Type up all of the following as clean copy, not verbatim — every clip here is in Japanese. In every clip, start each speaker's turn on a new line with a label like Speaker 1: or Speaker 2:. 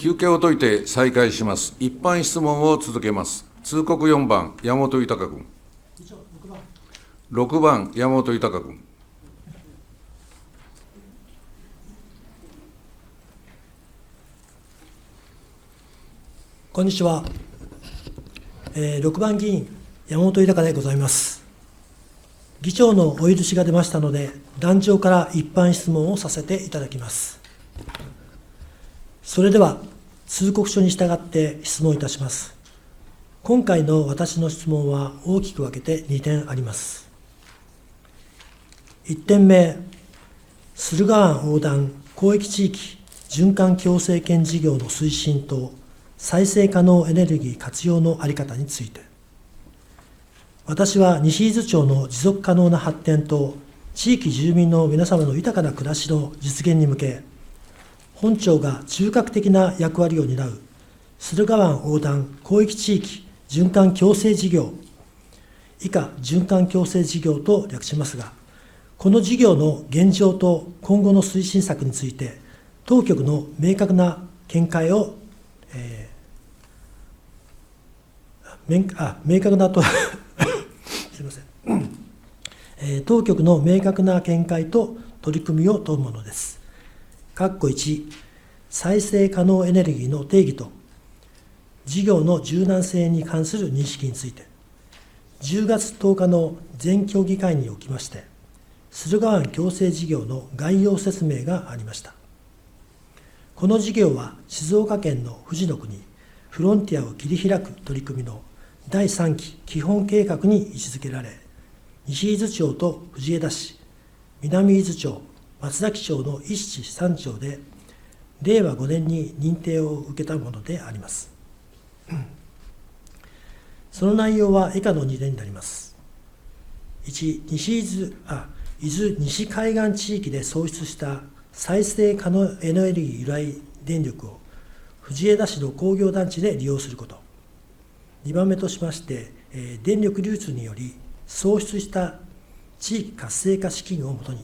Speaker 1: 休憩を解いて再開します。一般質問を続けます。通告4番、山本豊君。6番、山本豊君。
Speaker 2: こんにちは。6番議員、山本豊でございます。議長のお許しが出ましたので、壇上から一般質問をさせていただきます。それでは、通告書に従って質問いたします。今回の私の質問は大きく分けて2点あります。1点目、駿河湾横断広域地域循環共生圏事業の推進と再生可能エネルギー活用の在り方について。私は西伊豆町の持続可能な発展と地域住民の皆様の豊かな暮らしの実現に向け、本庁が中核的な役割を担う駿河湾横断広域地域循環共生事業、以下循環共生事業と略しますが、この事業の現状と今後の推進策について、当局の明確な見解を、すみません、当局の明確な見解と取り組みを問うものです。1、再生可能エネルギーの定義と事業の柔軟性に関する認識について、10月10日の全協議会におきまして、駿河湾共生事業の概要説明がありました。この事業は静岡県の富士の国、フロンティアを切り開く取り組みの第3期基本計画に位置づけられ、西伊豆町と藤枝市、南伊豆町、松崎町の1市3町で、令和5年に認定を受けたものであります。その内容は以下の2点になります。1、伊豆西海岸地域で創出した再生可能エネルギー由来電力を藤枝市の工業団地で利用すること。2番目としまして、電力流通により創出した地域活性化資金をもとに、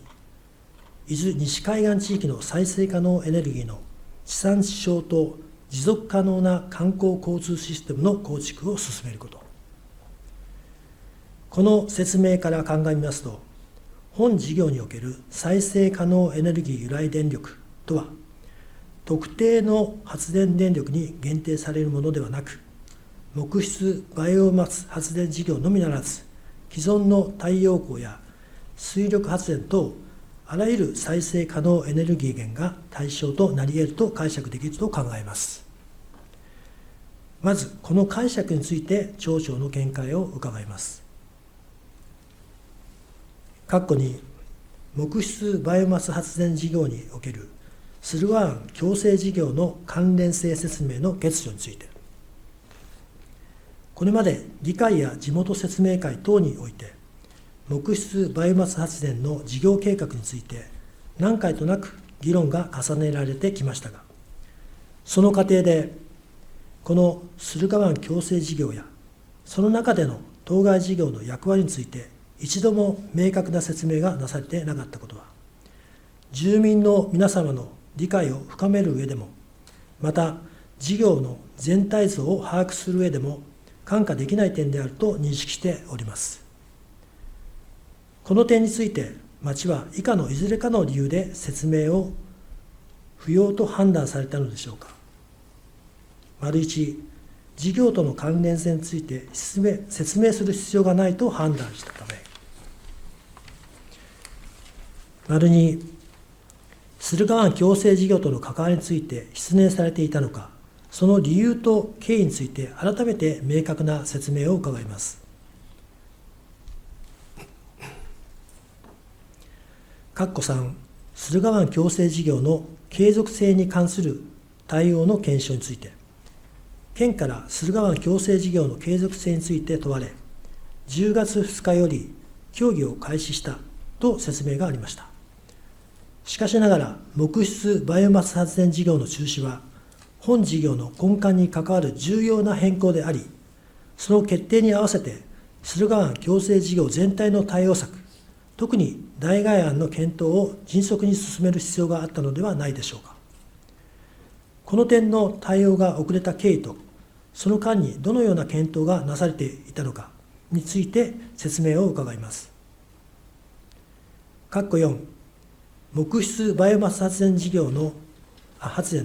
Speaker 2: 伊豆西海岸地域の再生可能エネルギーの地産地消と持続可能な観光交通システムの構築を進めること。この説明から鑑みますと、本事業における再生可能エネルギー由来電力とは、特定の発電電力に限定されるものではなく、木質バイオマス発電事業のみならず、既存の太陽光や水力発電等、あらゆる再生可能エネルギー源が対象となり得ると解釈できると考えます。まず、この解釈について町長の見解を伺います。括弧に、木質バイオマス発電事業における駿河湾共生事業の関連性説明の欠如について、これまで議会や地元説明会等において、木質バイオマス発電の事業計画について何回となく議論が重ねられてきましたが、その過程でこの駿河湾共生事業やその中での当該事業の役割について一度も明確な説明がなされていなかったことは、住民の皆様の理解を深める上でも、また事業の全体像を把握する上でも看過できない点であると認識しております。この点について、町は以下のいずれかの理由で説明を不要と判断されたのでしょうか。1、事業との関連性について説明する必要がないと判断したため。2、駿河湾共生事業との関わりについて失念されていたのか、その理由と経緯について改めて明確な説明を伺います。括弧3、駿河湾共生事業の継続性に関する対応の検証について、県から駿河湾共生事業の継続性について問われ、10月2日より協議を開始したと説明がありました。しかしながら、木質バイオマス発電事業の中止は、本事業の根幹に関わる重要な変更であり、その決定に合わせて、駿河湾共生事業全体の対応策、特に代替案の検討を迅速に進める必要があったのではないでしょうか。この点の対応が遅れた経緯と、その間にどのような検討がなされていたのかについて説明を伺います。4、木質バイオマス発電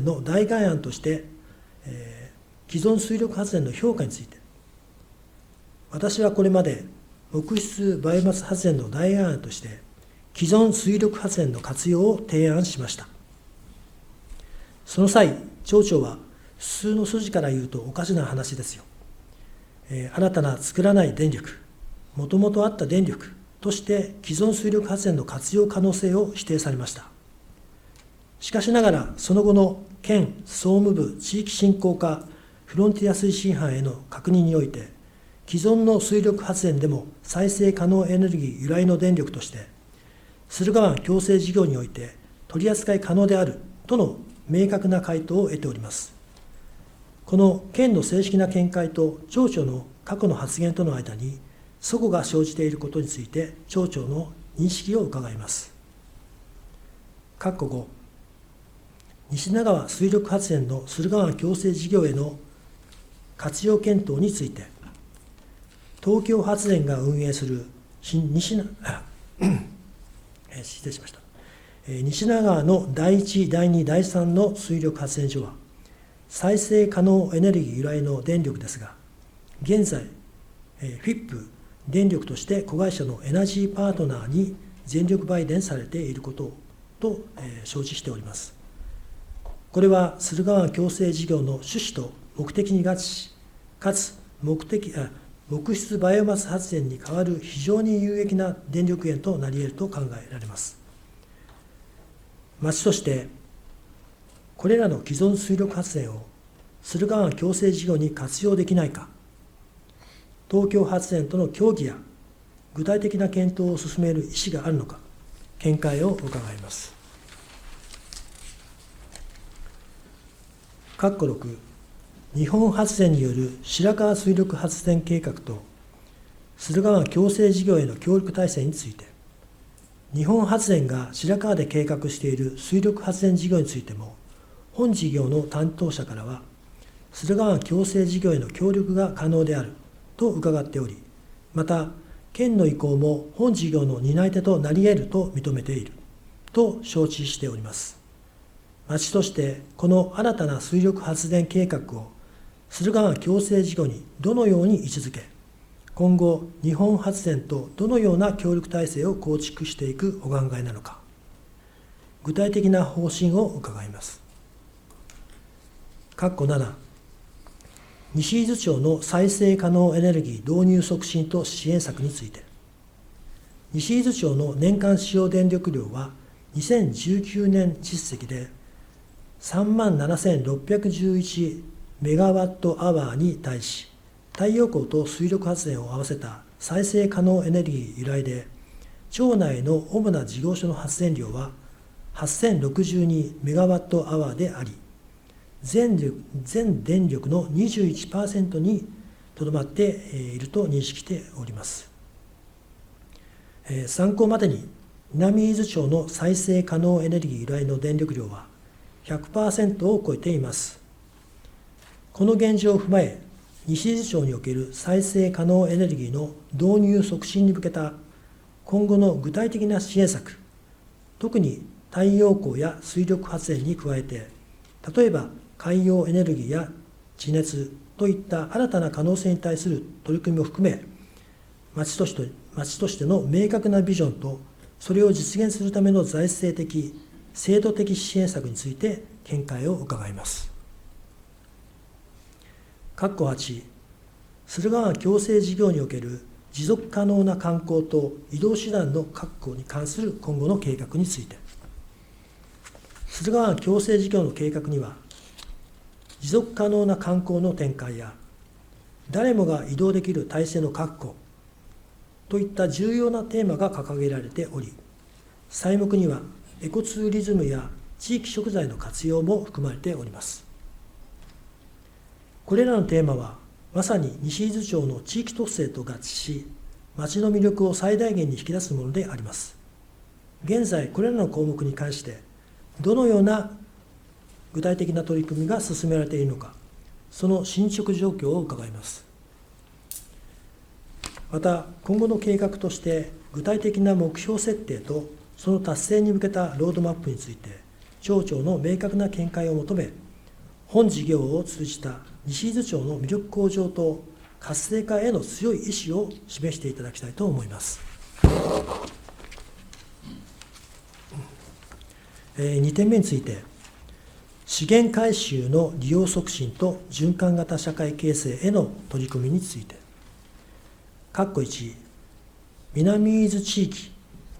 Speaker 2: の代替案として、既存水力発電の評価について、私はこれまで木質バイオマス発電の代替案として、既存水力発電の活用を提案しました。その際、町長は普通の筋から言うとおかしな話ですよ。新たな作らない電力、もともとあった電力として既存水力発電の活用可能性を否定されました。しかしながら、その後の県総務部地域振興課フロンティア推進班への確認において、既存の水力発電でも再生可能エネルギー由来の電力として、駿河湾共生事業において取り扱い可能であるとの明確な回答を得ております。この県の正式な見解と町長の過去の発言との間に齟齬が生じていることについて、町長の認識を伺います。5、西長川水力発電の駿河湾共生事業への活用検討について、東京発電が運営する西長川の第1、第2、第3の水力発電所は、再生可能エネルギー由来の電力ですが、現在、FIP 電力として子会社のエナジーパートナーに全力売電されていることと承知しております。これは駿河湾共生事業の趣旨と目的に合致し、かつ木質バイオマス発電に代わる非常に有益な電力源となり得ると考えられます。町として、これらの既存水力発電を駿河湾共生事業に活用できないか、東京発電との協議や具体的な検討を進める意思があるのか、見解を伺います。6、日本発電による白川水力発電計画と駿河湾共生事業への協力体制について、日本発電が白川で計画している水力発電事業についても、本事業の担当者からは、駿河湾共生事業への協力が可能であると伺っており、また、県の意向も本事業の担い手となり得ると認めていると承知しております。町として、この新たな水力発電計画を駿河湾共生事業にどのように位置づけ、今後、日本発電とどのような協力体制を構築していくお考えなのか、具体的な方針を伺います。7、西伊豆町の再生可能エネルギー導入促進と支援策について、西伊豆町の年間使用電力量は2019年実績で37,611メガワットアワーに対し、太陽光と水力発電を合わせた再生可能エネルギー由来で、町内の主な事業所の発電量は8,062メガワットアワーであり、全電力の 21% にとどまっていると認識しております。参考までに、南伊豆町の再生可能エネルギー由来の電力量は 100% を超えています。この現状を踏まえ、西伊豆町における再生可能エネルギーの導入促進に向けた今後の具体的な支援策、特に太陽光や水力発電に加えて、例えば海洋エネルギーや地熱といった新たな可能性に対する取り組みを含め、町としての明確なビジョンと、それを実現するための財政的、制度的支援策について見解を伺います。8、駿河湾共生事業における持続可能な観光と移動手段の確保に関する今後の計画について、駿河湾共生事業の計画には、持続可能な観光の展開や、誰もが移動できる体制の確保といった重要なテーマが掲げられており、細目にはエコツーリズムや地域食材の活用も含まれております。これらのテーマは、まさに西伊豆町の地域特性と合致し、町の魅力を最大限に引き出すものであります。現在、これらの項目に関して、どのような具体的な取り組みが進められているのか、その進捗状況を伺います。また、今後の計画として、具体的な目標設定とその達成に向けたロードマップについて、町長の明確な見解を求め、本事業を通じた西伊豆町の魅力向上と活性化への強い意思を示していただきたいと思います。2点目について、資源回収の利用促進と循環型社会形成への取り組みについて、1、南伊豆地域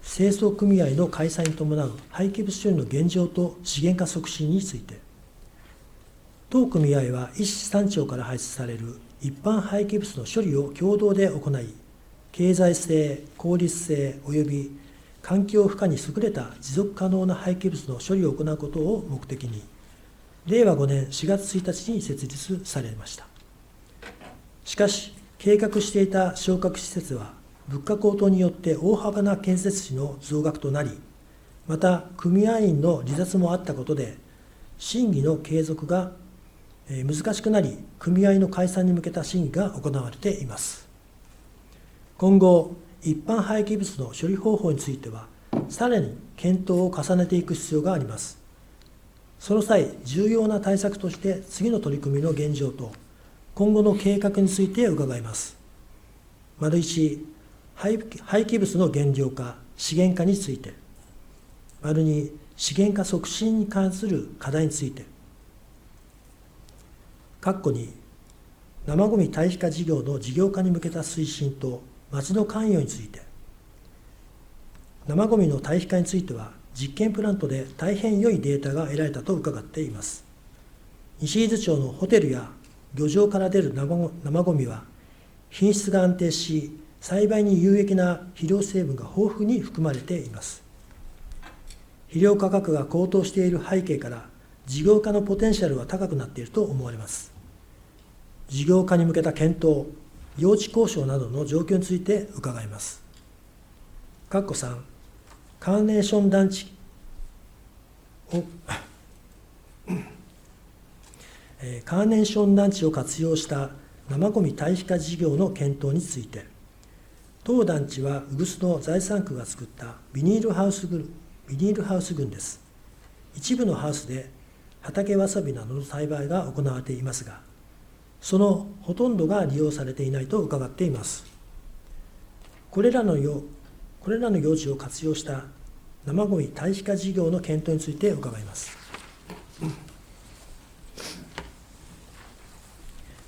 Speaker 2: 清掃組合の開催に伴う廃棄物処理の現状と資源化促進について、当組合は一市三町から排出される一般廃棄物の処理を共同で行い、経済性、効率性及び環境負荷に優れた持続可能な廃棄物の処理を行うことを目的に、令和5年4月1日に設立されました。しかし、計画していた昇格施設は、物価高騰によって大幅な建設費の増額となり、また組合員の離脱もあったことで、審議の継続が難しくなり、組合の解散に向けた審議が行われています。今後、一般廃棄物の処理方法については、さらに検討を重ねていく必要があります。その際、重要な対策として、次の取り組みの現状と、今後の計画について伺います。1、廃棄物の減量化、資源化について。2、資源化促進に関する課題について。2、生ごみ堆肥化事業の事業化に向けた推進と町の関与について。生ごみの堆肥化については、実験プラントで大変良いデータが得られたと伺っています。西伊豆町のホテルや漁場から出る生ごみは、品質が安定し、栽培に有益な肥料成分が豊富に含まれています。肥料価格が高騰している背景から、事業化のポテンシャルは高くなっていると思われます。事業化に向けた検討、用地交渉などの状況について伺います。3、カーネーション団地をカーネーション団地を活用した生ごみ堆肥化事業の検討について、当団地は宇久須の財産区が作ったビニールハウス群です。一部のハウスで畑わさびなどの栽培が行われていますが、そのほとんどが利用されていないと伺っています。これらの用地を活用した生ごみ堆肥化事業の検討について伺います。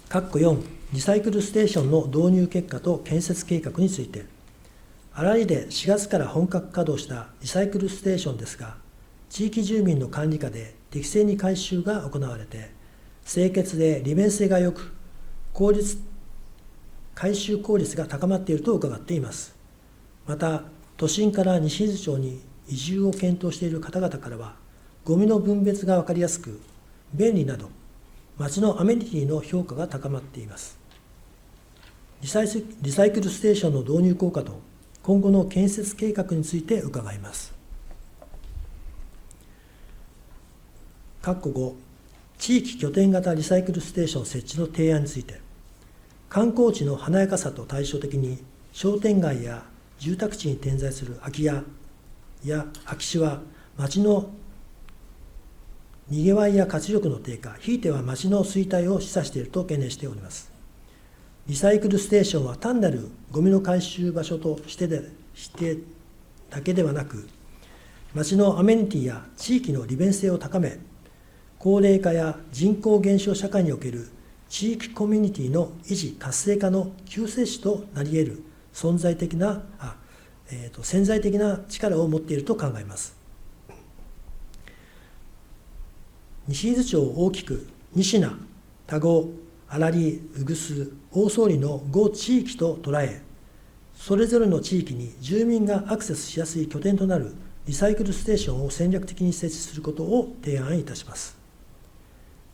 Speaker 2: 4、リサイクルステーションの導入結果と建設計画について、荒井で4月から本格稼働したリサイクルステーションですが、地域住民の管理下で適正に回収が行われて、清潔で利便性が良く、回収効率が高まっていると伺っています。また、都心から西伊豆町に移住を検討している方々からは、ゴミの分別が分かりやすく、便利など、町のアメニティの評価が高まっています。リサイクルステーションの導入効果と今後の建設計画について伺います。5、地域拠点型リサイクルステーション設置の提案について、観光地の華やかさと対照的に、商店街や住宅地に点在する空き家や空き地は、町のにぎわいや活力の低下、ひいては町の衰退を示唆していると懸念しております。リサイクルステーションは単なるゴミの回収場所としてだけではなく、町のアメニティや地域の利便性を高め、高齢化や人口減少社会における地域コミュニティの維持活性化の救世主となり得る潜在的な力を持っていると考えます。西伊豆町を大きく仁科、田子、荒利、宇久須、大総理の5地域と捉え、それぞれの地域に住民がアクセスしやすい拠点となるリサイクルステーションを戦略的に設置することを提案いたします。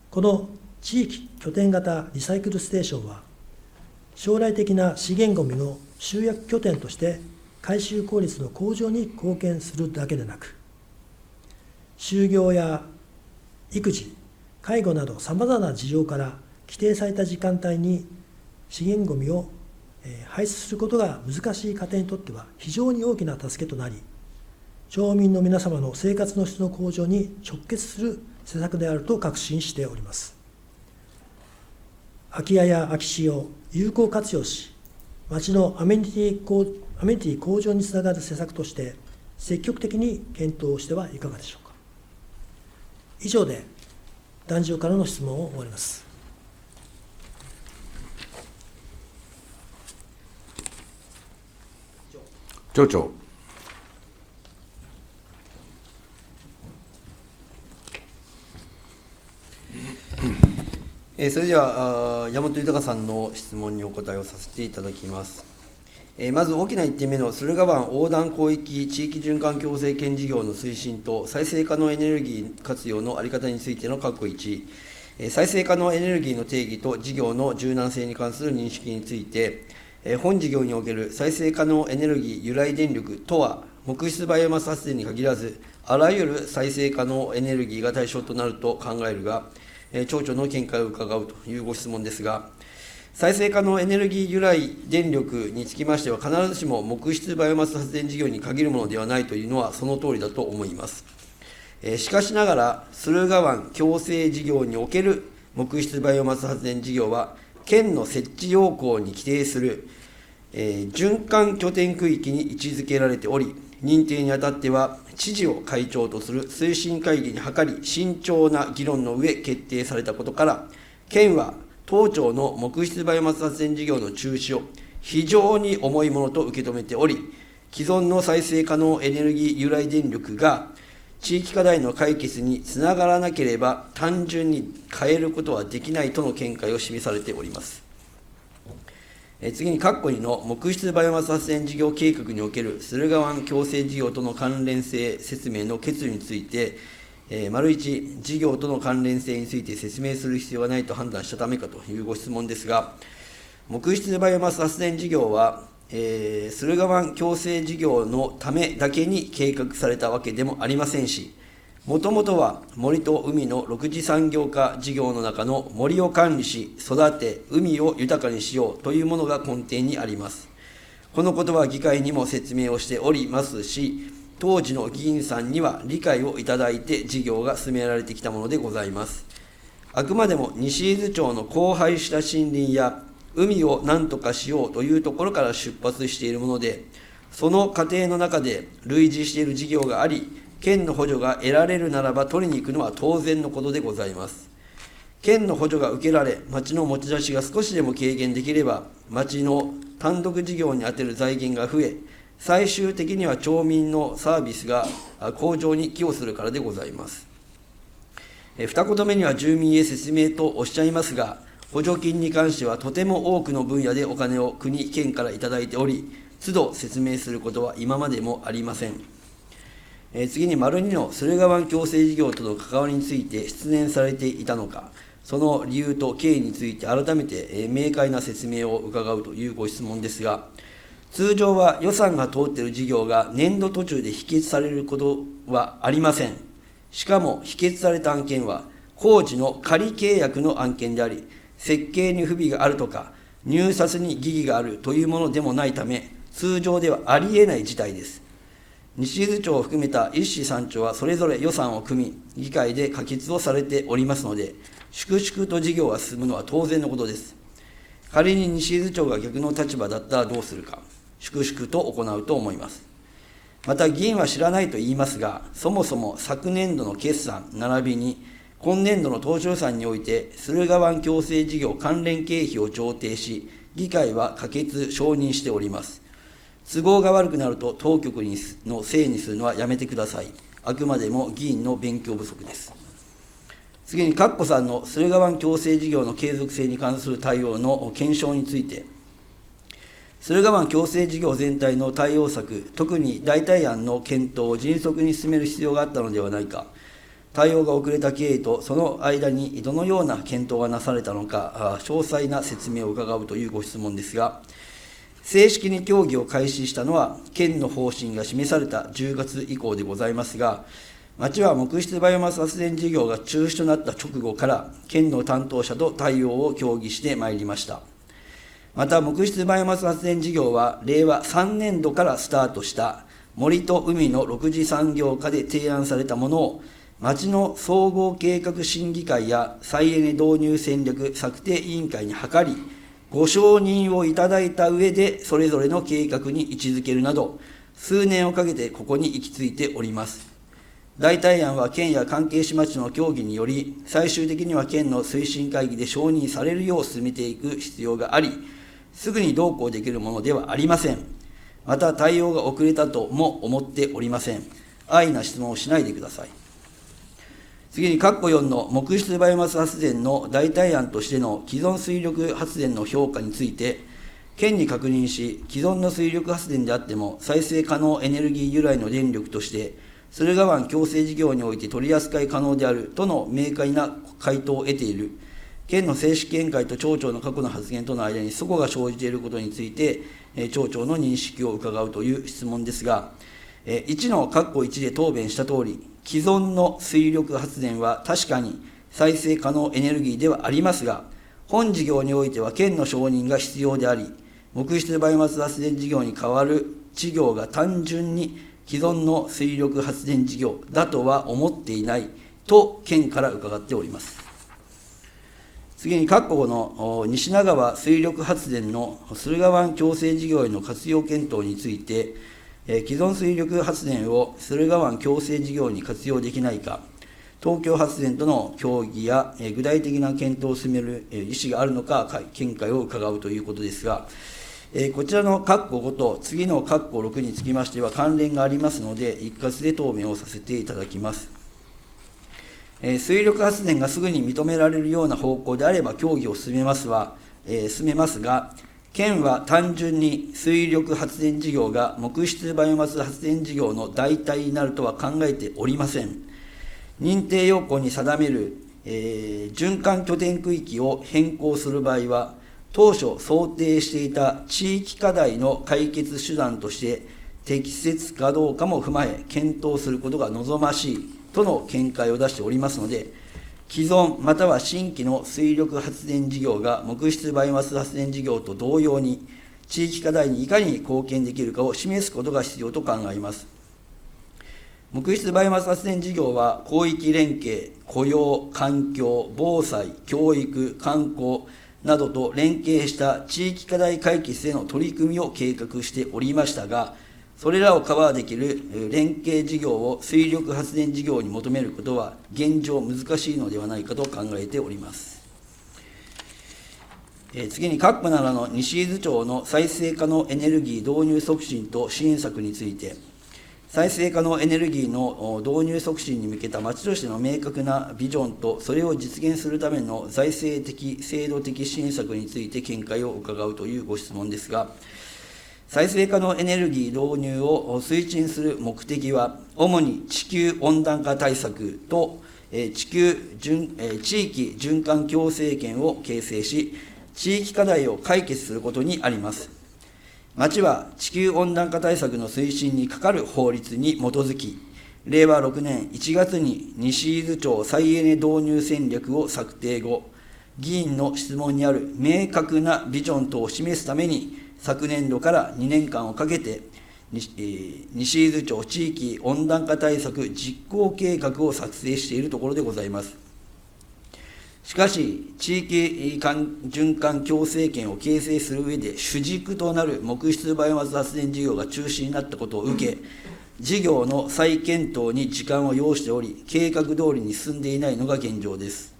Speaker 2: この地域拠点型リサイクルステーションは、将来的な資源ごみの集約拠点として回収効率の向上に貢献するだけでなく、就業や育児、介護などさまざまな事情から規定された時間帯に資源ごみを排出することが難しい家庭にとっては非常に大きな助けとなり、町民の皆様の生活の質の向上に直結する施策であると確信しております。空き家や空き地を有効活用し、町のアメニティ向上につながる施策として積極的に検討してはいかがでしょうか。以上で壇上からの質問を終わります。
Speaker 1: 町長。
Speaker 3: それでは山本豊さんの質問にお答えをさせていただきます。まず大きな1点目の駿河湾横断広域地域循環共生圏事業の推進と再生可能エネルギー活用の在り方についての括弧1、再生可能エネルギーの定義と事業の柔軟性に関する認識について、本事業における再生可能エネルギー由来電力とは、木質バイオマス発電に限らず、あらゆる再生可能エネルギーが対象となると考えるが、町長の見解を伺うというご質問ですが、再生可能エネルギー由来電力につきましては、必ずしも木質バイオマス発電事業に限るものではないというのはその通りだと思います。しかしながら、駿河湾共生事業における木質バイオマス発電事業は、県の設置要項に規定する、循環拠点区域に位置づけられており、認定にあたっては、知事を会長とする推進会議に諮り、慎重な議論の上、決定されたことから、県は当町の木質バイオマス発電事業の中止を非常に重いものと受け止めており、既存の再生可能エネルギー由来電力が地域課題の解決につながらなければ、単純に変えることはできないとの見解を示されております。次に、括弧2の木質バイオマス発電事業計画における駿河湾共生事業との関連性説明の欠如について、丸1、事業との関連性について説明する必要がないと判断したためかというご質問ですが、木質バイオマス発電事業は、駿河湾共生事業のためだけに計画されたわけでもありませんし、もともとは森と海の6次産業化事業の中の森を管理し、育て、海を豊かにしようというものが根底にあります。このことは議会にも説明をしておりますし、当時の議員さんには理解をいただいて事業が進められてきたものでございます。あくまでも西伊豆町の荒廃した森林や海を何とかしようというところから出発しているもので、その過程の中で類似している事業があり、県の補助が得られるならば取りに行くのは当然のことでございます。県の補助が受けられ、町の持ち出しが少しでも軽減できれば、町の単独事業に充てる財源が増え、最終的には町民のサービスが向上に寄与するからでございます。二言目には住民へ説明とおっしゃいますが、補助金に関してはとても多くの分野でお金を国、県からいただいており、都度説明することは今までもありません。次に、丸2の駿河湾共生事業との関わりについて出念されていたのか、その理由と経緯について改めて明快な説明を伺うというご質問ですが、通常は予算が通っている事業が年度途中で否決されることはありません。しかも否決された案件は、工事の仮契約の案件であり、設計に不備があるとか、入札に疑義があるというものでもないため、通常ではありえない事態です。西伊豆町を含めた1市3町はそれぞれ予算を組み、議会で可決をされておりますので、粛々と事業が進むのは当然のことです。仮に西伊豆町が逆の立場だったらどうするか、粛々と行うと思います。また、議員は知らないと言いますが、そもそも昨年度の決算並びに、今年度の当初予算において、駿河湾共生事業関連経費を上呈し、議会は可決・承認しております。都合が悪くなると当局のせいにするのはやめてください。あくまでも議員の勉強不足です。次に、括弧3の駿河湾共生事業の継続性に関する対応の検証について、駿河湾共生事業全体の対応策、特に代替案の検討を迅速に進める必要があったのではないか、対応が遅れた経緯とその間にどのような検討がなされたのか、詳細な説明を伺うというご質問ですが、正式に協議を開始したのは、県の方針が示された10月以降でございますが、町は木質バイオマス発電事業が中止となった直後から、県の担当者と対応を協議してまいりました。また、木質バイオマス発電事業は、令和3年度からスタートした森と海の6次産業化で提案されたものを、町の総合計画審議会や再エネ導入戦略策定委員会に諮り、ご承認をいただいた上で、それぞれの計画に位置づけるなど、数年をかけてここに行き着いております。代替案は県や関係市町の協議により、最終的には県の推進会議で承認されるよう進めていく必要があり、すぐに同行できるものではありません。また、対応が遅れたとも思っておりません。安易な質問をしないでください。次に、括弧4の木質バイオマス発電の代替案としての既存水力発電の評価について、県に確認し、既存の水力発電であっても、再生可能エネルギー由来の電力として、駿河湾共生事業において取り扱い可能であるとの明快な回答を得ている。県の正式見解と町長の過去の発言との間に齟齬が生じていることについて、町長の認識を伺うという質問ですが、1の括弧1で答弁したとおり、既存の水力発電は確かに再生可能エネルギーではありますが、本事業においては県の承認が必要であり、木質バイオマス発電事業に代わる事業が単純に既存の水力発電事業だとは思っていないと県から伺っております。次に、括弧5の西長川水力発電の駿河湾共生事業への活用検討について、既存水力発電を駿河湾共生事業に活用できないか、東京発電との協議や具体的な検討を進める意思があるのか、見解を伺うということですが、こちらの括弧5と次の括弧6につきましては関連がありますので、一括で答弁をさせていただきます。水力発電がすぐに認められるような方向であれば協議を進めますが、県は単純に水力発電事業が木質バイオマス発電事業の代替になるとは考えておりません。認定要項に定める、循環拠点区域を変更する場合は、当初想定していた地域課題の解決手段として適切かどうかも踏まえ検討することが望ましいとの見解を出しておりますので、既存または新規の水力発電事業が木質バイオマス発電事業と同様に地域課題にいかに貢献できるかを示すことが必要と考えます。木質バイオマス発電事業は広域連携、雇用、環境、防災、教育、観光などと連携した地域課題解決への取り組みを計画しておりましたが、それらをカバーできる連携事業を水力発電事業に求めることは現状難しいのではないかと考えております。次に、括弧7の西伊豆町の再生可能エネルギー導入促進と支援策について、再生可能エネルギーの導入促進に向けた町としての明確なビジョンと、それを実現するための財政的、制度的支援策について見解を伺うというご質問ですが、再生可能エネルギー導入を推進する目的は、主に地球温暖化対策と地域循環共生圏を形成し、地域課題を解決することにあります。町は地球温暖化対策の推進に係る法律に基づき、令和6年1月に西伊豆町再エネ導入戦略を策定後、議員の質問にある明確なビジョン等を示すために、昨年度から2年間をかけて、西伊豆町地域温暖化対策実行計画を作成しているところでございます。しかし、地域循環共生圏を形成する上で主軸となる木質バイオマス発電事業が中止になったことを受け、事業の再検討に時間を要しており、計画通りに進んでいないのが現状です。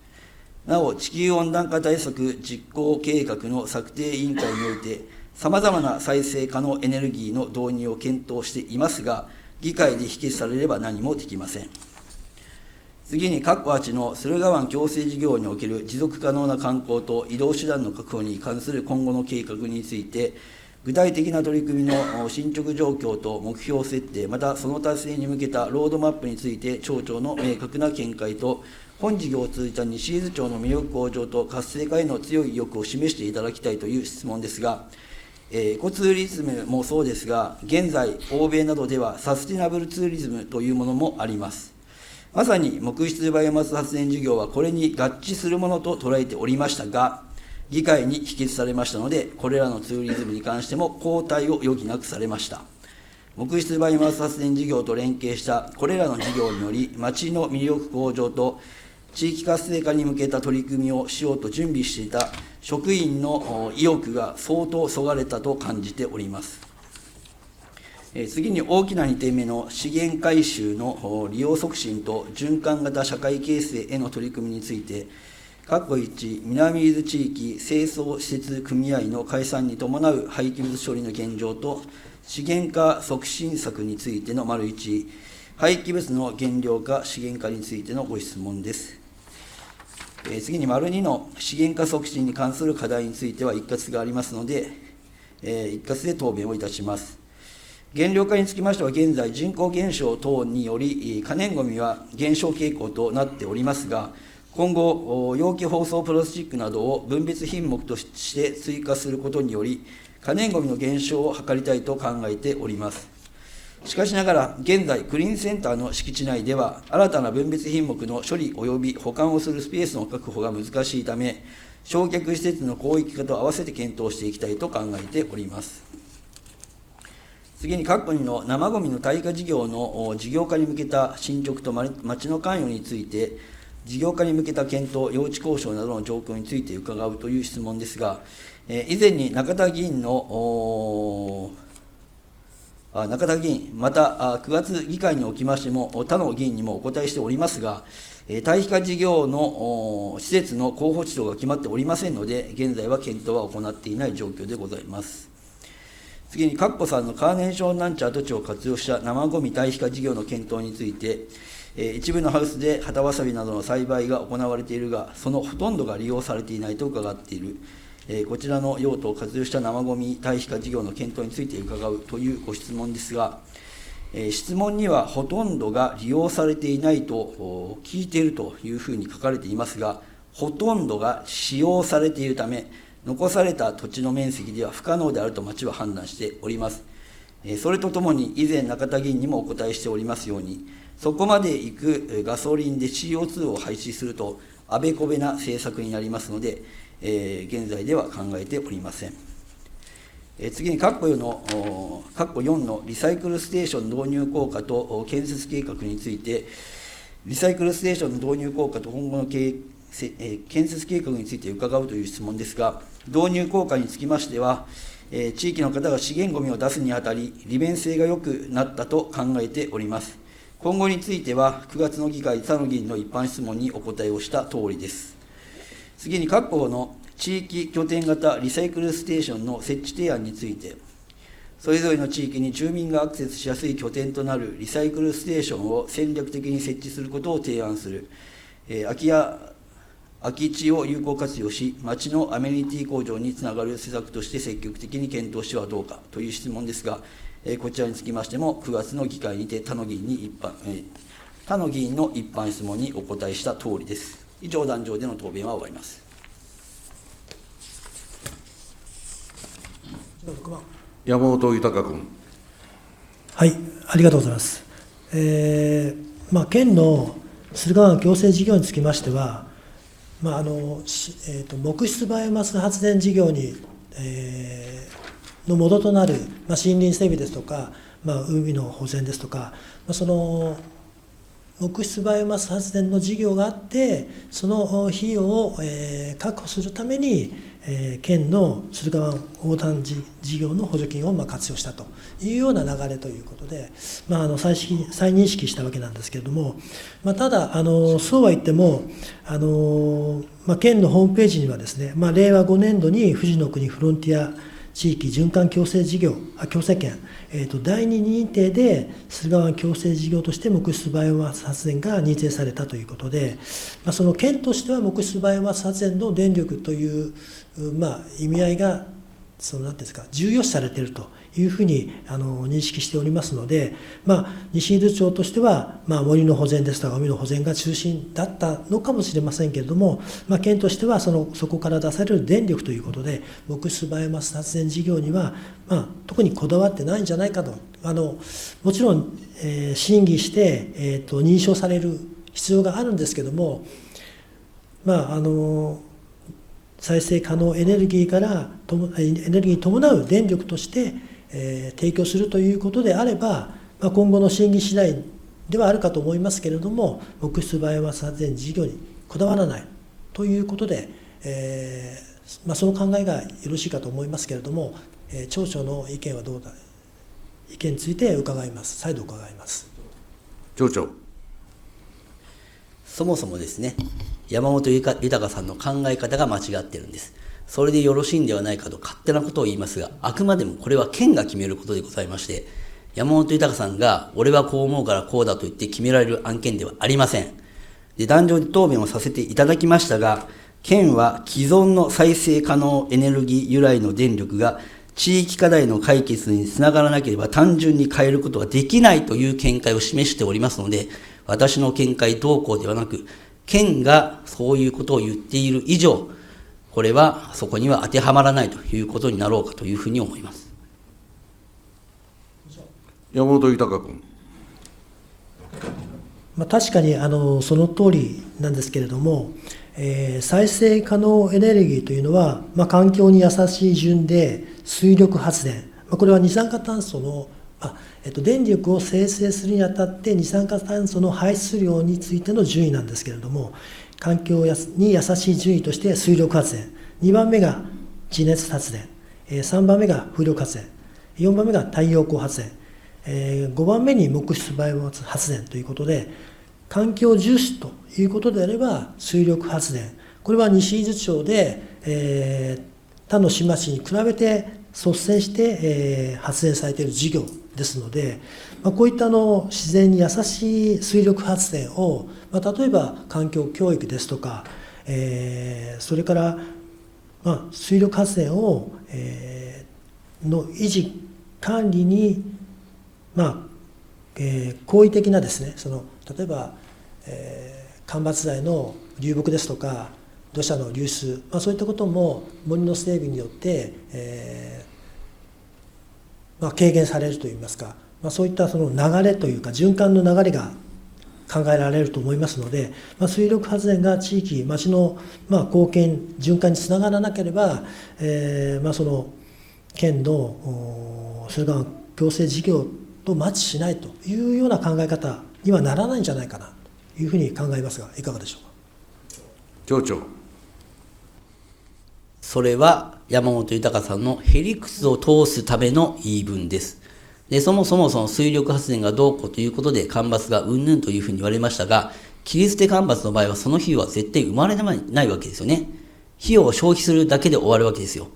Speaker 3: なお、地球温暖化対策実行計画の策定委員会において、さまざまな再生可能エネルギーの導入を検討していますが、議会で否決されれば何もできません。次に、括弧8の駿河湾共生事業における持続可能な観光と移動手段の確保に関する今後の計画について、具体的な取り組みの進捗状況と目標設定、またその達成に向けたロードマップについて、町長の明確な見解と、本事業を通じた西伊豆町の魅力向上と活性化への強い意欲を示していただきたいという質問ですが、エコツーリズムもそうですが、現在、欧米などではサスティナブルツーリズムというものもあります。まさに木質バイオマス発電事業はこれに合致するものと捉えておりましたが、議会に否決されましたので、これらのツーリズムに関しても後退を余儀なくされました。木質バイオマス発電事業と連携したこれらの事業により、町の魅力向上と地域活性化に向けた取り組みをしようと準備していた職員の意欲が相当そがれたと感じております。次に大きな2点目の資源回収の利用促進と循環型社会形成への取り組みについて、1南伊豆地域清掃施設組合の解散に伴う廃棄物処理の現状と資源化促進策についての1、廃棄物の減量化資源化についてのご質問です。次に2の資源化促進に関する課題については一括がありますので、一括で答弁をいたします。減量化につきましては、現在、人口減少等により、可燃ごみは減少傾向となっておりますが、今後、容器包装プラスチックなどを分別品目として追加することにより、可燃ごみの減少を図りたいと考えております。しかしながら、現在、クリーンセンターの敷地内では、新たな分別品目の処理及び保管をするスペースの確保が難しいため、焼却施設の広域化と合わせて検討していきたいと考えております。次に、各国の生ごみの退化事業の事業化に向けた進捗と町の関与について、事業化に向けた検討、用地交渉などの状況について伺うという質問ですが、以前に中田議員、また9月議会におきましても、他の議員にもお答えしておりますが、退避化事業の施設の候補地等が決まっておりませんので、現在は検討は行っていない状況でございます。次に、カッコさんのカーネーションなんちゃ跡地を活用した生ごみ退避化事業の検討について、一部のハウスで旗わさびなどの栽培が行われているが、そのほとんどが利用されていないと伺っている。こちらの用途を活用した生ごみ退避化事業の検討について伺うというご質問ですが、質問にはほとんどが利用されていないと聞いているというふうに書かれていますが、ほとんどが使用されているため、残された土地の面積では不可能であると町は判断しております。それとともに、以前中田議員にもお答えしておりますように、そこまで行くガソリンで CO2 を排出すると、あべこべな政策になりますので、現在では考えておりません。次に、括弧4のリサイクルステーション導入効果と建設計画について、リサイクルステーションの導入効果と今後の建設計画について伺うという質問ですが、導入効果につきましては、地域の方が資源ごみを出すにあたり、利便性が良くなったと考えております。今後については、9月の議会、他の議員の一般質問にお答えをしたとおりです。次に、各項の地域拠点型リサイクルステーションの設置提案について、それぞれの地域に住民がアクセスしやすい拠点となるリサイクルステーションを戦略的に設置することを提案する、空き地を有効活用し、町のアメニティ向上につながる施策として積極的に検討してはどうかという質問ですが、こちらにつきましても、9月の議会にて他の議員の一般質問にお答えしたとおりです。以上、壇上での答弁は終わります。
Speaker 1: 山本豊君。
Speaker 2: はい、ありがとうございます。県の駿河湾共生事業につきましては、木質バイオマス発電事業に、の元となる、森林整備ですとか、海の保全ですとか、その木質バイオマス発電の事業があって、その費用を、確保するために、県の駿河湾横断事業の補助金を活用したというような流れということで、再認識したわけなんですけれども、ただそうは言っても県のホームページにはですね、令和5年度に富士の国フロンティア地域循環共生圏、第2認定で駿河湾共生事業として木質バイオマス発電が認定されたということで、その県としては木質バイオマス発電の電力という意味合いがなんていうんですか、重要視されているというふうに認識しておりますので、西伊豆町としては、森の保全ですとか海の保全が中心だったのかもしれませんけれども、県としてはそこから出される電力ということで、木質バイオマス発電事業には、特にこだわってないんじゃないかと。もちろん、審議して、認証される必要があるんですけども、再生可能エネルギーからエネルギーに伴う電力として、提供するということであれば、今後の審議次第ではあるかと思いますけれども、木質バイオマス発電事業にこだわらないということで、その考えがよろしいかと思いますけれども、町長の意見はどうだ、意見について伺います。再度伺います。
Speaker 1: 町長。
Speaker 3: そもそもですね、山本豊さんの考え方が間違っているんです。それでよろしいんではないかと勝手なことを言いますが、あくまでもこれは県が決めることでございまして、山本豊さんが俺はこう思うからこうだと言って決められる案件ではありません。で、壇上で答弁をさせていただきましたが、県は既存の再生可能エネルギー由来の電力が地域課題の解決につながらなければ単純に変えることはできないという見解を示しておりますので、私の見解同行ではなく、県がそういうことを言っている以上、これはそこには当てはまらないということになろうかというふうに思います。
Speaker 1: 山本豊君。
Speaker 2: 確かにその通りなんですけれども、再生可能エネルギーというのは、環境に優しい順で水力発電、これは二酸化炭素の、電力を生成するにあたって二酸化炭素の排出量についての順位なんですけれども、環境に優しい順位として水力発電、2番目が地熱発電、3番目が風力発電、4番目が太陽光発電、5番目に木質バイオマス発電ということで、環境重視ということであれば水力発電、これは西伊豆町で、他の市町に比べて率先して、発電されている事業ですので、こういった自然に優しい水力発電を、例えば環境教育ですとか、それから、水力発電を、の維持管理に、好意的なですね、例えば、間伐材の流木ですとか土砂の流出、そういったことも森の整備によって、軽減されるといいますか、そういったその流れというか循環の流れが考えられると思いますので、水力発電が地域町の貢献循環につながらなければ、その県のそれから行政事業とマッチしないというような考え方にはならないんじゃないかなというふうに考えますが、いかがでしょうか。
Speaker 1: 町長。
Speaker 3: それは山本豊さんのへりくつを通すための言い分です。で、そもそもその水力発電がどうこうということで干ばつがうんぬんというふうに言われましたが、切り捨て干ばつの場合はその費用は絶対生まれないわけですよね。費用を消費するだけで終わるわけですよ。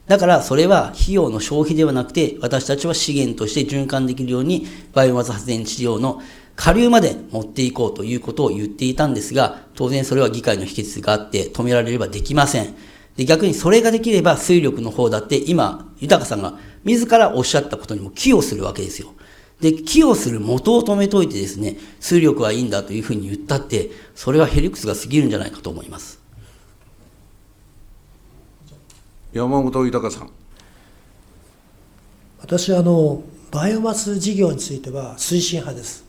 Speaker 3: だからそれは費用の消費ではなくて、私たちは資源として循環できるようにバイオマス発電事業の下流まで持っていこうということを言っていたんですが、当然それは議会の否決があって止められればできません。で、逆にそれができれば水力の方だって今豊さんが自らおっしゃったことにも寄与するわけですよ。で、寄与する元を止めといてですね、水力はいいんだというふうに言ったって、それはへりくつが過ぎるんじゃないかと思います。
Speaker 1: 山本豊さん。
Speaker 2: 私はバイオマス事業については推進派です。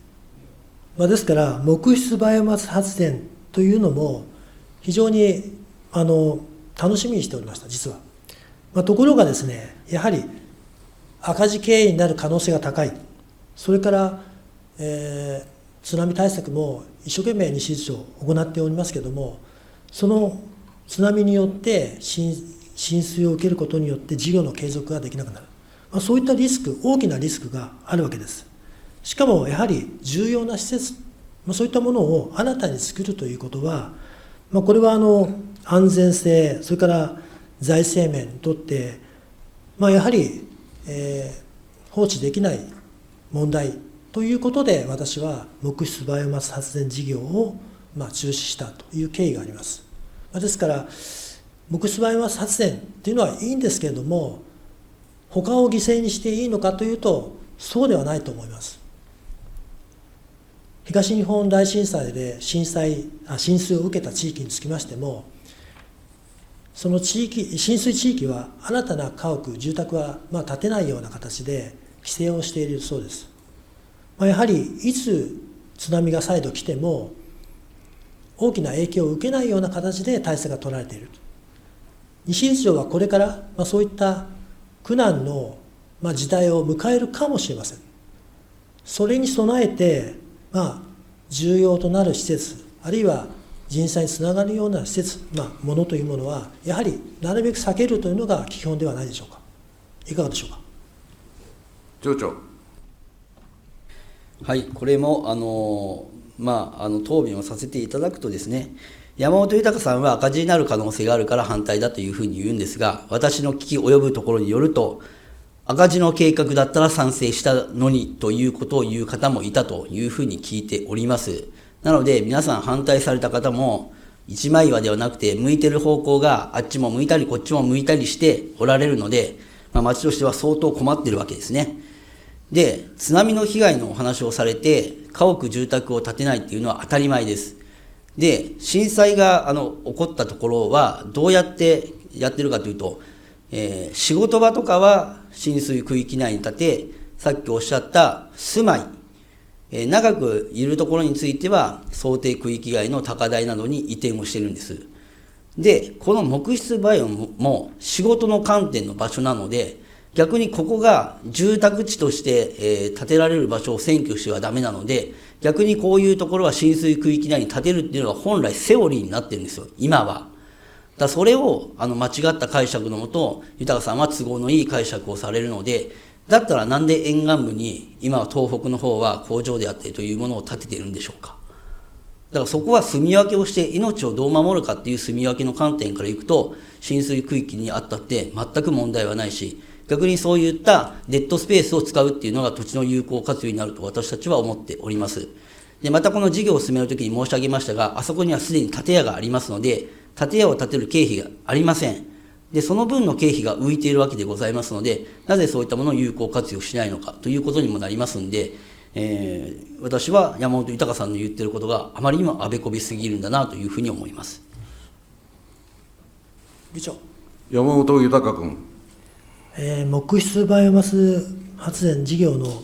Speaker 2: ですから木質バイオマス発電というのも非常に楽しみにしておりました、実は。ところがですね、やはり赤字経営になる可能性が高い。それから、津波対策も一生懸命西伊豆町行っておりますけれども、その津波によって浸水を受けることによって事業の継続ができなくなる。そういったリスク、大きなリスクがあるわけです。しかもやはり重要な施設、そういったものを新たに作るということは、これは安全性、それから財政面にとって、やはり、放置できない問題ということで、私は木質バイオマス発電事業を中止したという経緯があります。ですから木質バイオマス発電というのはいいんですけれども、他を犠牲にしていいのかというとそうではないと思います。東日本大震災で浸水を受けた地域につきましても、その地域、浸水地域は新たな家屋、住宅は建てないような形で規制をしているそうです。やはりいつ津波が再度来ても、大きな影響を受けないような形で対策が取られている。西理事長はこれから、そういった苦難の、時代を迎えるかもしれません。それに備えて、重要となる施設、あるいは人災につながるような施設、ものというものは、やはりなるべく避けるというのが基本ではないでしょうか。いかがでしょうか。
Speaker 1: 町長。
Speaker 3: はい、これも答弁をさせていただくとですね、山本豊さんは赤字になる可能性があるから反対だというふうに言うんですが、私の聞き及ぶところによると、赤字の計画だったら賛成したのにということを言う方もいたというふうに聞いております。なので、皆さん反対された方も、一枚岩ではなくて、向いてる方向があっちも向いたりこっちも向いたりしておられるので、町としては相当困っているわけですね。で、津波の被害のお話をされて、家屋、住宅を建てないっていうのは当たり前です。で、震災が起こったところは、どうやってやってるかというと、仕事場とかは浸水区域内に建て、さっきおっしゃった住まい、長くいるところについては、想定区域外の高台などに移転をしているんです。で、この木質バイオも仕事の観点の場所なので、逆にここが住宅地として、建てられる場所を占拠してはダメなので、逆にこういうところは浸水区域内に建てるっていうのが本来セオリーになってるんですよ、今は。だそれを間違った解釈のもと、豊さんは都合のいい解釈をされるので、だったらなんで沿岸部に今は東北の方は工場であったりというものを建てているんでしょうか。だからそこは住み分けをして命をどう守るかっていう住み分けの観点からいくと、浸水区域にあったって全く問題はないし、逆にそういったデッドスペースを使うっていうのが土地の有効活用になると私たちは思っております。で、またこの事業を進めるときに申し上げましたが、あそこにはすでに建屋がありますので、建屋を建てる経費がありません。で、その分の経費が浮いているわけでございますので、なぜそういったものを有効活用しないのかということにもなりますんで、私は山本豊さんの言っていることがあまりにもあべこべすぎるんだなというふうに思います。
Speaker 2: 議長。
Speaker 1: 山本豊君。
Speaker 2: 木質バイオマス発電事業の、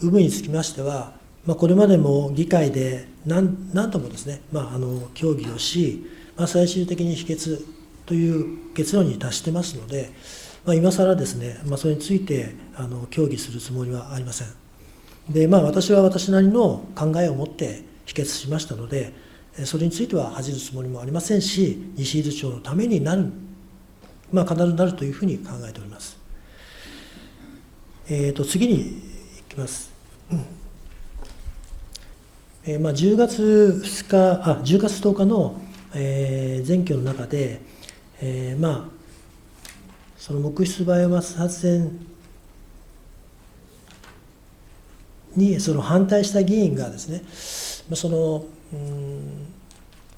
Speaker 2: 有無につきましては、これまでも議会で何度もですね、協議をし、最終的に否決という結論に達してますので、今更ですね、それについて協議するつもりはありません。で、私は私なりの考えを持って否決しましたので、それについては恥じるつもりもありませんし、西伊豆町のためになる、必ずなるというふうに考えております。次に行きます。10月10日の、選挙の中で、その木質バイオマス発電に反対した議員がですね、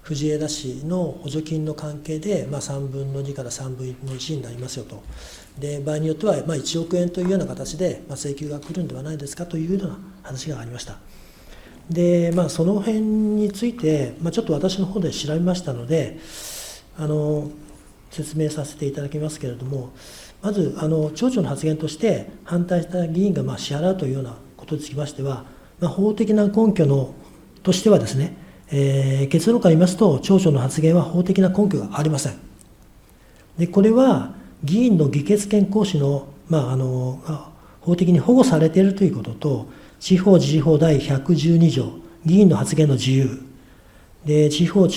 Speaker 2: 藤枝市の補助金の関係で、3分の2から3分の1になりますよと。で、場合によっては、1億円というような形で、請求が来るんではないですかというような話がありました。で、その辺について、ちょっと私の方で調べましたので、説明させていただきますけれども、まず、町長の発言として、反対した議員が支払うというようなことにつきましては、法的な根拠としてはですね、結論から言いますと、町長の発言は法的な根拠がありません。で、これは議員の議決権行使の、法的に保護されているということと、地方自治法第112条、議員の発言の自由。で、地方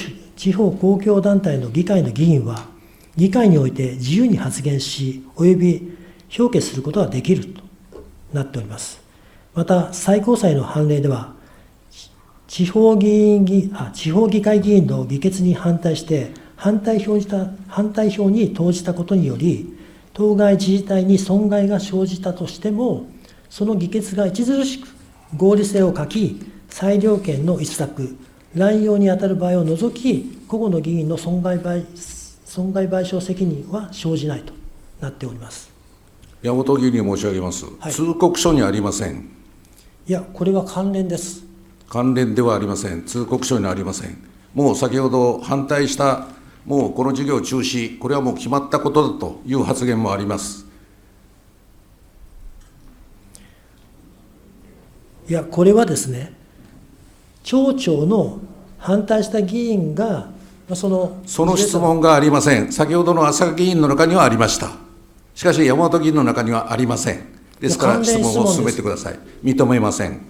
Speaker 2: 公共団体の議会の議員は、議会において自由に発言し、および表決することができるとなっております。また、最高裁の判例では、地方議会議員の議決に反対して、反対票に投じたことにより、当該自治体に損害が生じたとしても、その議決が著しく合理性を欠き、裁量権の逸脱、乱用に当たる場合を除き、個々の議員の損害賠償責任は生じないとなっております。
Speaker 1: 山本議員に申し上げます。
Speaker 2: はい、
Speaker 1: 通告書にありません。
Speaker 2: いや、これは関連です。
Speaker 1: 関連ではありません。通告書にありません。もう先ほど反対した、もうこの事業中止、これはもう決まったことだという発言もあります。い
Speaker 2: や、これはですね、町長の反対した議員が、その
Speaker 1: 質問がありません。先ほどの浅賀議員の中にはありました。しかし山本議員の中にはありません。ですから質問を進めてください。認めません。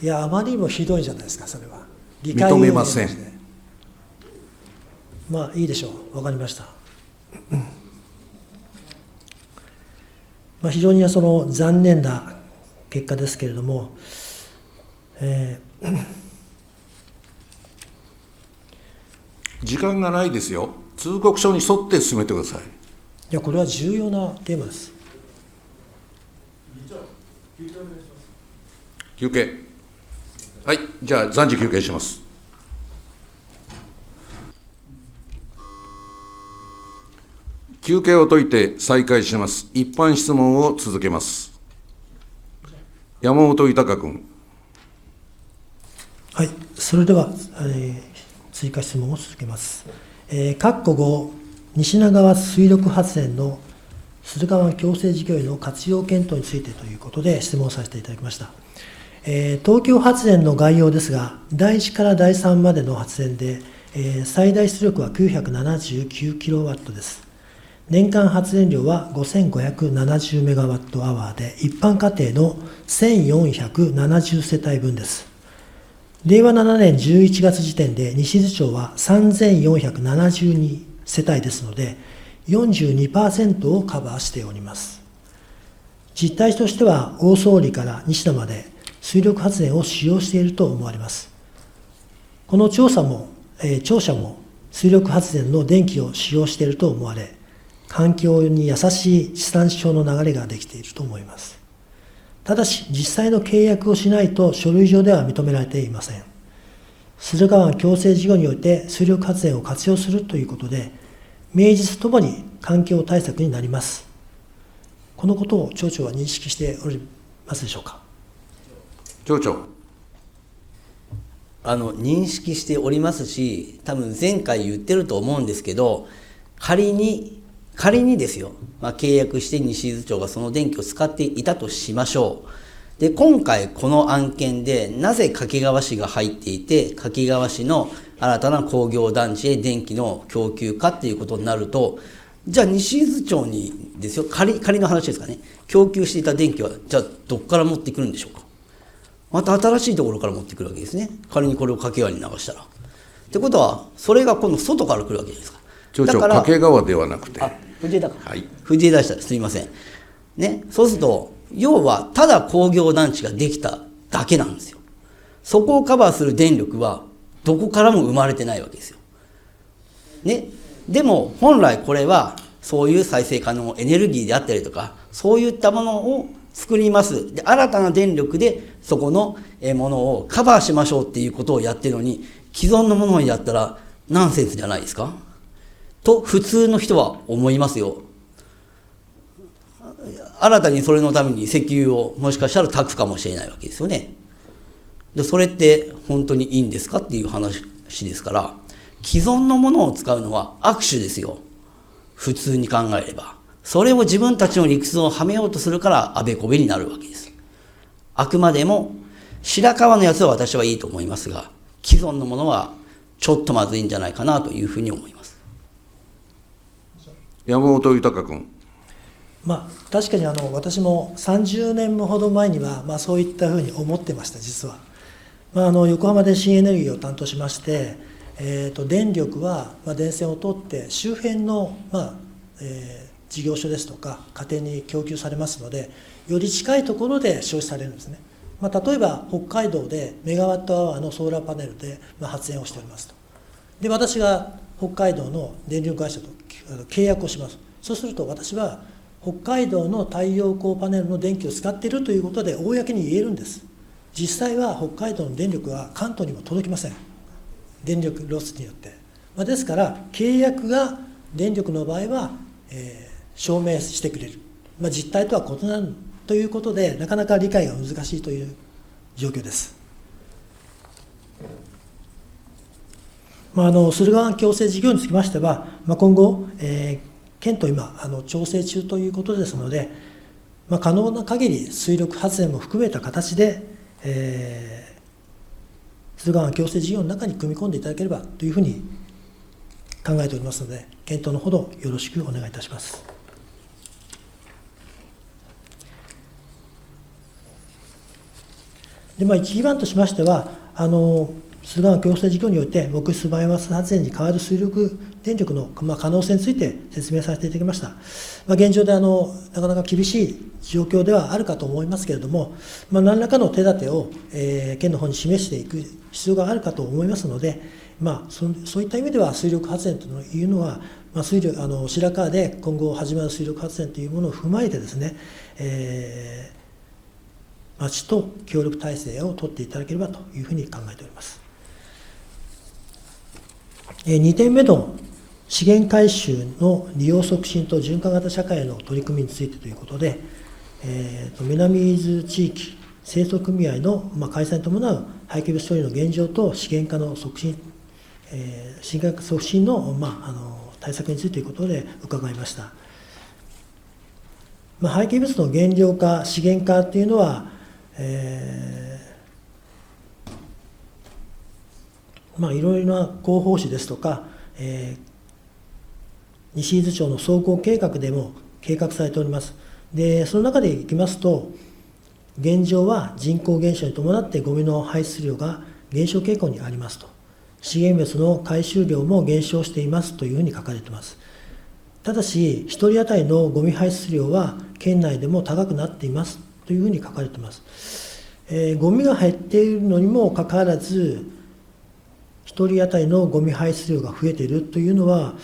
Speaker 2: いや、あまりにもひどいじゃないですか、それは。
Speaker 1: 認めません。
Speaker 2: まあいいでしょう、分かりました。非常に残念な結果ですけれども、い
Speaker 1: 時間がないですよ。通告書に沿って進めてください。
Speaker 2: や、これは重要なテーマです。
Speaker 1: 休憩。はい、じゃあ暫時休憩します。休憩を解いて再開します。一般質問を続けます。山本豊君。
Speaker 2: はい、それでは、追加質問を続けます。括弧5、西名川水力発電の駿河湾共生事業への活用検討についてということで質問させていただきました。東京発電の概要ですが、第1から第3までの発電で、最大出力は979キロワットです。年間発電量は5570メガワットアワーで、一般家庭の1470世帯分です。令和7年11月時点で西津町は3472世帯ですので、42% をカバーしております。実態としては、大総理から西田まで水力発電を使用していると思われます。この庁舎も水力発電の電気を使用していると思われ、環境に優しい地産地消の流れができていると思います。ただし、実際の契約をしないと書類上では認められていません。駿河湾共生事業において水力発電を活用するということで、名実ともに環境対策になります。このことを町長は認識しておりますでしょうか。
Speaker 1: 町長。
Speaker 3: 認識しておりますし、多分前回言ってると思うんですけど、仮にですよ、契約して西伊豆町がその電気を使っていたとしましょう。で、今回この案件でなぜ掛川市が入っていて、掛川市の新たな工業団地へ電気の供給かっていうことになると、じゃあ西伊豆町にですよ、仮の話ですかね、供給していた電気はじゃあどこから持ってくるんでしょうか。また新しいところから持ってくるわけですね。仮にこれを掛川に流したら。ってことは、それが今度外から来るわけじゃないですか。
Speaker 1: 町長、掛川ではなくて。
Speaker 3: 藤枝か。
Speaker 1: はい。
Speaker 3: 藤枝でした。すみません。ね。そうすると、要は、ただ工業団地ができただけなんですよ。そこをカバーする電力は、どこからも生まれてないわけですよ。ね。でも、本来これは、そういう再生可能エネルギーであったりとか、そういったものを作ります。で、新たな電力で、そこのものをカバーしましょうっていうことをやってるのに、既存のものにやったら、ナンセンスじゃないですかと普通の人は思いますよ。新たにそれのために石油をもしかしたら焚くかもしれないわけですよね。で、それって本当にいいんですかっていう話ですから、既存のものを使うのは悪手ですよ。普通に考えれば。それを自分たちの理屈をはめようとするからあべこべになるわけです。あくまでも白川のやつは私はいいと思いますが、既存のものはちょっとまずいんじゃないかなというふうに思います。
Speaker 1: 山本豊君。
Speaker 2: 確かに私も30年ほど前には、そういったふうに思ってました、実は。横浜で新エネルギーを担当しまして、電力は、電線を通って周辺の、事業所ですとか家庭に供給されますので、より近いところで消費されるんですね。例えば北海道でメガワットアワーのソーラーパネルで発電をしておりますと。で、私が北海道の電力会社と契約をします。そうすると私は北海道の太陽光パネルの電気を使っているということで公に言えるんです。実際は北海道の電力は関東にも届きません。電力ロスによって。ですから契約が電力の場合は、証明してくれる。実態とは異なるということで、なかなか理解が難しいという状況です。駿河湾共生事業につきましては、今後、県と今調整中ということですので、可能な限り水力発電も含めた形で、駿河湾共生事業の中に組み込んでいただければというふうに考えておりますので、検討のほどよろしくお願いいたします。で一番としましては、駿河湾共生事業において、木質バイオマス発電に代わる水力電力の可能性について説明させていただきました。現状でなかなか厳しい状況ではあるかと思いますけれども、何らかの手立てを、県の方に示していく必要があるかと思いますので、そういった意味では水力発電というのは、白川で今後始まる水力発電というものを踏まえてですね、町と協力体制を取っていただければというふうに考えております。2点目の資源回収の利用促進と循環型社会への取り組みについてということで、南伊豆地域清掃組合の開催に伴う廃棄物処理の現状と資源化の促進、資源化促進の、対策についてということで伺いました。廃棄物の減量化、資源化というのは、いろいろな広報誌ですとか、西伊豆町の総合計画でも計画されております。でその中でいきますと、現状は人口減少に伴ってゴミの排出量が減少傾向にありますと、資源物の回収量も減少していますというふうに書かれています。ただし、1人当たりのゴミ排出量は県内でも高くなっていますというふうに書かれています。ゴミが減っているのにもかかわらず、1人当たりのゴミ排出量が増えているというのは、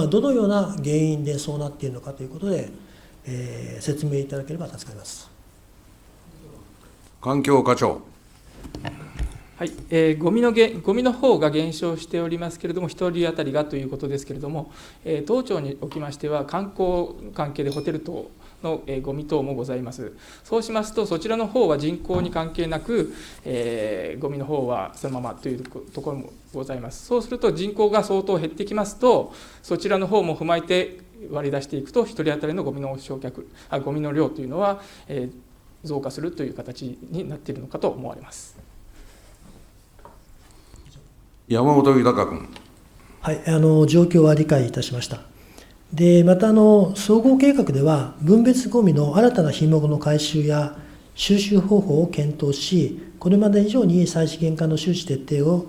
Speaker 2: どのような原因でそうなっているのかということで、説明いただければ助かります。
Speaker 1: 環境課長。
Speaker 4: はい、ゴミの方が減少しておりますけれども、1人当たりがということですけれども、当町におきましては、観光関係でホテル等のゴミ等もございます。そうしますと、そちらの方は人口に関係なく、ゴミの方はそのままというところもございます。そうすると、人口が相当減ってきますと、そちらの方も踏まえて割り出していくと、1人当たりのゴミの量というのは、増加するという形になっているのかと思われます。
Speaker 1: 山本豊君。
Speaker 2: はい、状況は理解いたしました。でまた総合計画では、分別ゴミの新たな品目の回収や収集方法を検討し、これまで以上に再資源化の周知徹底を、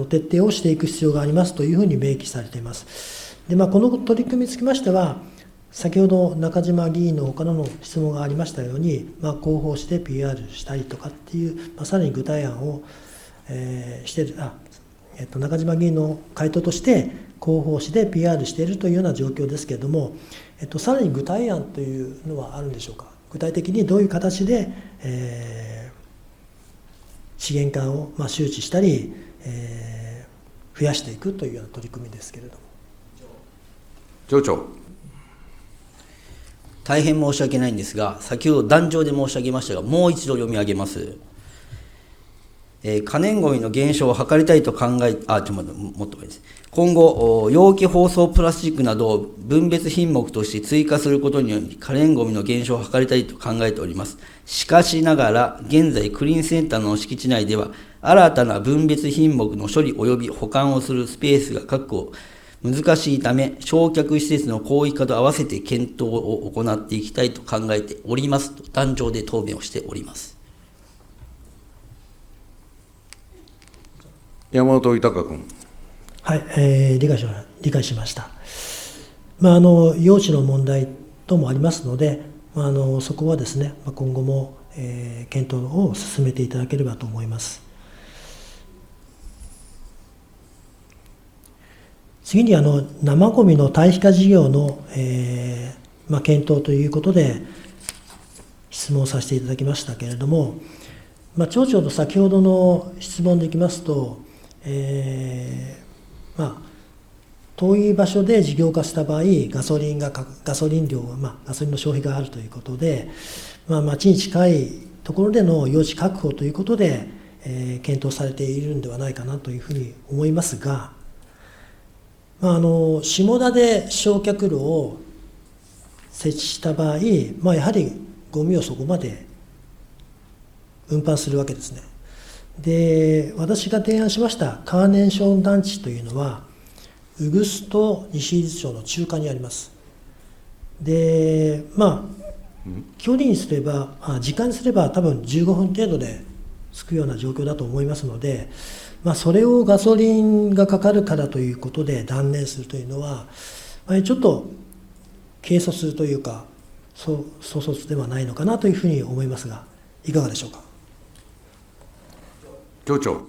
Speaker 2: 徹底をしていく必要がありますというふうに明記されています。でこの取り組みにつきましては、先ほど中島議員の方からの質問がありましたように、広報誌で PR したりとかっていう、さらに具体案を、中島議員の回答として広報誌で PR しているというような状況ですけれども、さらに具体案というのはあるんでしょうか。具体的にどういう形で、資源化を周知したり、増やしていくというような取り組みですけれども。
Speaker 1: 町長。
Speaker 3: 大変申し訳ないんですが、先ほど壇上で申し上げましたが、もう一度読み上げます。可燃ごみの減少を図りたいと考え、もっと前です。今後、容器包装プラスチックなどを分別品目として追加することにより、可燃ごみの減少を図りたいと考えております。しかしながら、現在、クリーンセンターの敷地内では、新たな分別品目の処理及び保管をするスペースが確保難しいため、焼却施設の広域化と合わせて検討を行っていきたいと考えておりますと、壇上で答弁をしております。
Speaker 1: 山本豊君。
Speaker 2: はい、理解しました。用地の問題等もありますので、そこはですね、今後も、検討を進めていただければと思います。次に生ごみの堆肥化事業の、検討ということで質問させていただきましたけれども、町長の先ほどの質問でいきますと、遠い場所で事業化した場合、ガソリンの消費があるということで、町に近いところでの用地確保ということで、検討されているんではないかなというふうに思いますが、下田で焼却炉を設置した場合、やはりゴミをそこまで運搬するわけですね。で、私が提案しましたカーネーション団地というのは、宇久須と西伊豆町の中間にあります。で、距離にすれば、時間にすれば多分15分程度で着くような状況だと思いますので、それをガソリンがかかるからということで断念するというのは、ちょっと軽率するというか、粗率ではないのかなというふうに思いますが、いかがでしょうか。
Speaker 1: 町長。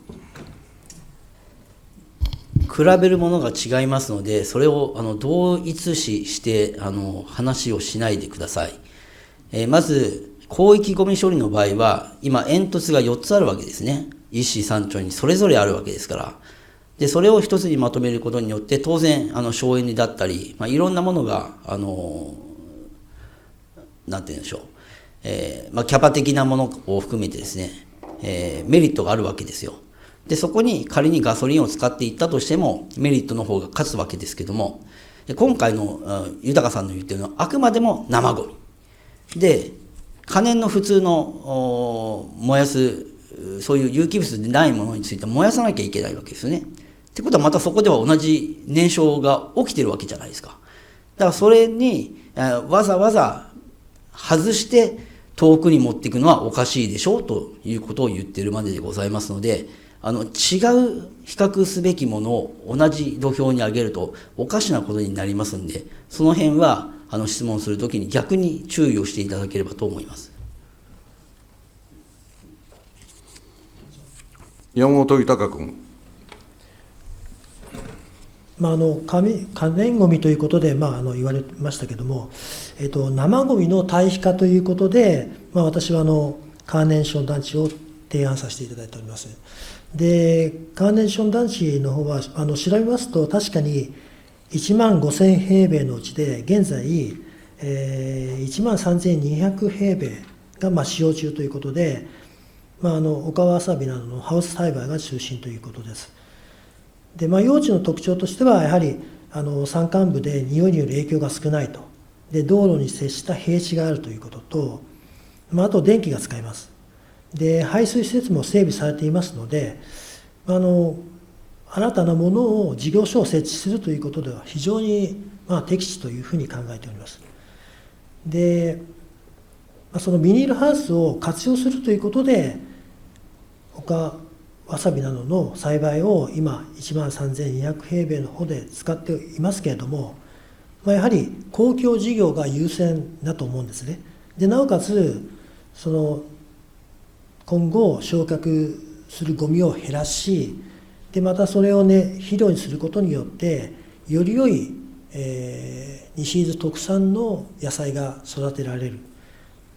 Speaker 3: 比べるものが違いますので、それを同一視して話をしないでください。まず、広域ごみ処理の場合は、今、煙突が4つあるわけですね。一市三町にそれぞれあるわけですから。で、それを一つにまとめることによって、当然、省エネだったり、いろんなものが、なんて言うんでしょう。キャパ的なものを含めてですね、メリットがあるわけですよ。で、そこに仮にガソリンを使っていったとしても、メリットの方が勝つわけですけども、今回の豊さんの言ってるのは、あくまでも生ゴミ。で、可燃の普通の燃やす、そういう有機物でないものについて燃やさなきゃいけないわけですよね。ってことはまたそこでは同じ燃焼が起きてるわけじゃないですか。だからそれにわざわざ外して遠くに持っていくのはおかしいでしょうということを言っているまででございますので、違う比較すべきものを同じ土俵に上げるとおかしなことになりますので、その辺は質問するときに逆に注意をしていただければと思います。
Speaker 1: 山本豊君。
Speaker 2: 可燃ごみということで、言われましたけれども、生ごみの堆肥化ということで、私はカーネーション団地を提案させていただいております。で、カーネーション団地の方は調べますと、確かに1万5000平米のうちで、現在、1万3200平米が使用中ということで、岡わさびなどのハウス栽培が中心ということです。で、用地の特徴としては、やはり山間部で匂いによる影響が少ないと。で、道路に接した平地があるということと、あと電気が使えます。で、排水施設も整備されていますので、新たなものを事業所を設置するということでは非常に適地というふうに考えております。で、そのビニールハウスを活用するということで、岡わさびなどの栽培を今1万3200平米の方で使っていますけれども、やはり公共事業が優先だと思うんですね。で、なおかつ今後焼却するゴミを減らし、でまたそれを肥料にすることによってより良い、西伊豆特産の野菜が育てられる。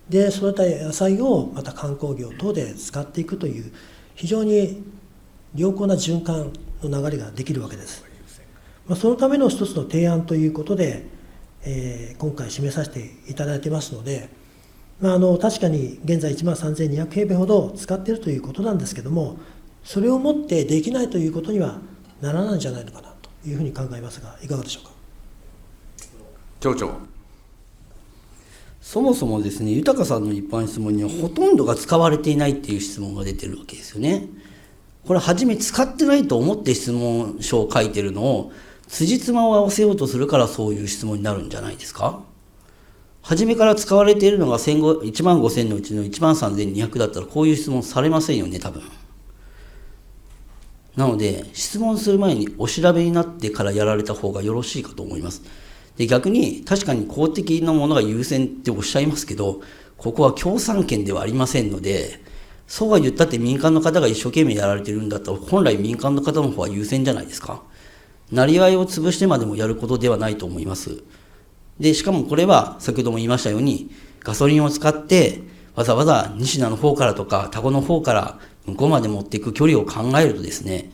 Speaker 2: で、そういった野菜をまた観光業等で使っていくという非常に良好な循環の流れができるわけです。そのための一つの提案ということで、今回示させていただいてますので、確かに現在1万3200平米ほど使っているということなんですけども、それをもってできないということにはならないんじゃないのかなというふうに考えますが、いかがでしょうか。
Speaker 1: 町長。
Speaker 3: そもそもですね、豊さんの一般質問にはほとんどが使われていないっていう質問が出てるわけですよね。これ初め使ってないと思って質問書を書いてるのを辻褄を合わせようとするからそういう質問になるんじゃないですか。初めから使われているのが1万5000のうちの1万3200だったらこういう質問されませんよね、多分。なので質問する前にお調べになってからやられた方がよろしいかと思います。で、逆に確かに公的なものが優先っておっしゃいますけど、ここは共産権ではありませんので、そうは言ったって民間の方が一生懸命やられてるんだったら、本来民間の方の方は優先じゃないですか。なりわいを潰してまでもやることではないと思います。で、しかもこれは先ほども言いましたように、ガソリンを使ってわざわざ仁科の方からとか田子の方から向こうまで持っていく距離を考えるとですね、